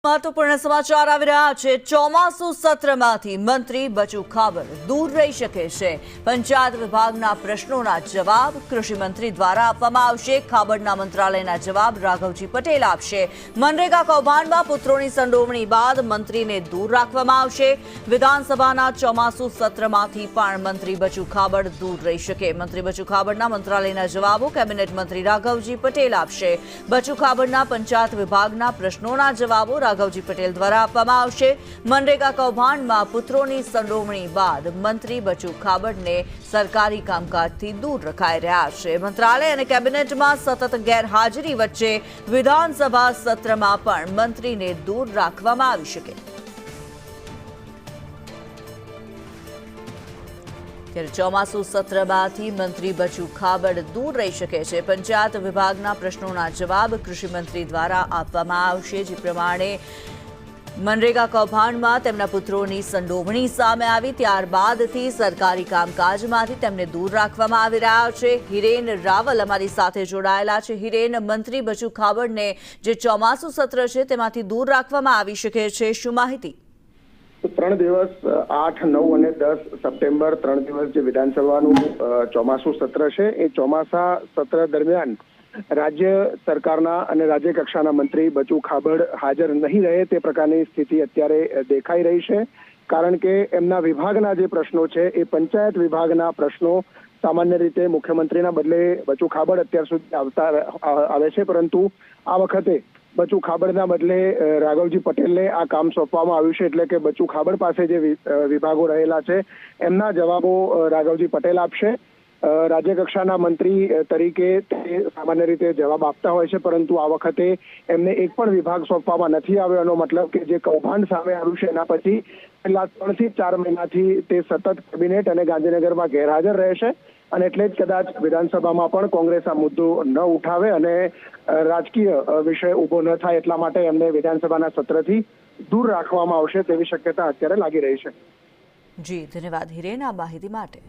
महत्वपूर्ण समाचार આવી રહ્યા છે। ચોમાસુ સત્રમાંથી મંત્રી બચુ ખાબડ દૂર રહી શકે છે। પંચાયત વિભાગના પ્રશ્નોના જવાબ કૃષિ મંત્રી દ્વારા આપવામાં આવશે। ખાબડના મંત્રાલયના જવાબ રાઘવજી પટેલ આપશે। મનરેગા કૌભાંડમાં પુત્રોની સંડોવણી બાદ મંત્રીને દૂર રાખવામાં આવશે। વિધાનસભાના ચોમાસુ સત્રમાંથી પણ મંત્રી બચુ ખાબડ દૂર રહી શકે। મંત્રી બચુ ખાબડના મંત્રાલયના જવાબો કેબિનેટ મંત્રી રાઘવજી પટેલ આપશે। બચુ ખાબડના પંચાયત વિભાગના પ્રશ્નોના જવાબો રાઘવજી પટેલ દ્વારા આપવામાં આવશે। મનરેગા કૌભાંડમાં પુત્રોની સંડોવણી બાદ મંત્રી બચુ ખાબડને સરકારી કામકાજથી દૂર રખાઈ રહ્યા છે। મંત્રાલય અને કેબિનેટમાં સતત ગેરહાજરી વચ્ચે વિધાનસભા સત્રમાં પણ મંત્રીને દૂર રાખવામાં આવી શકે। ત્યારે ચોમાસુ સત્રમાંથી મંત્રી બચુ ખાબડ દૂર રહી શકે છે। પંચાયત વિભાગના પ્રશ્નોના જવાબ કૃષિ મંત્રી દ્વારા આપવામાં આવશે। જે પ્રમાણે મનરેગા કૌભાંડમાં તેમના પુત્રોની સંડોવણી સામે આવી ત્યારબાદથી સરકારી કામકાજમાંથી તેમને દૂર રાખવામાં આવી રહ્યા છે। હિરેન રાવલ અમારી સાથે જોડાયેલા છે। હિરેન, મંત્રી બચુ ખાબડને જે ચોમાસુ સત્ર છે તેમાંથી દૂર રાખવામાં આવી શકે છે, શું માહિતી? 3 દિવસ 8, 9 અને 10 સપ્ટેમ્બર 3 દિવસ જે વિધાનસભાનું ચોમાસુ સત્ર છે એ ચોમાસા સત્ર દરમિયાન રાજ્ય સરકારના અને રાજ્ય કક્ષાના મંત્રી બચુ ખાબડ હાજર નહીં રહે તે પ્રકારની સ્થિતિ અત્યારે દેખાઈ રહી છે। કારણ કે એમના વિભાગના જે પ્રશ્નો છે એ પંચાયત વિભાગના પ્રશ્નો સામાન્ય રીતે મુખ્યમંત્રીના બદલે બચુ ખાબડ અત્યાર સુધી આવે છે, પરંતુ આ વખતે બચુ ખાબડના બદલે રાઘવજી પટેલને આ કામ સોંપવામાં આવ્યું છે। એટલે કે બચુ ખાબડ પાસે જે વિભાગો રહેલા છે એમના જવાબો રાઘવજી પટેલ આપશે। રાજ્ય કક્ષાના મંત્રી તરીકે તે સામાન્ય રીતે જવાબ આપતા હોય છે, પરંતુ આ વખતે એમને એક પણ વિભાગ સોંપવામાં નથી આવ્યો। એનો મતલબ કે જે કૌભાંડ સામે આવ્યું છે એના પછી છેલ્લા 3 થી 4 મહિનાથી તે સતત કેબિનેટ અને ગાંધીનગરમાં ગેરહાજર રહેશે અને એટલે જ કદાચ વિધાનસભામાં પણ કોંગ્રેસ આ મુદ્દો ન ઉઠાવે અને રાજકીય વિષય ઉભો ન થાય એટલા માટે એમને વિધાનસભાના સત્રથી દૂર રાખવામાં આવશે તેવી શક્યતા અત્યારે લાગી રહી છે। જી, ધન્યવાદ હિરેન આ માહિતી માટે।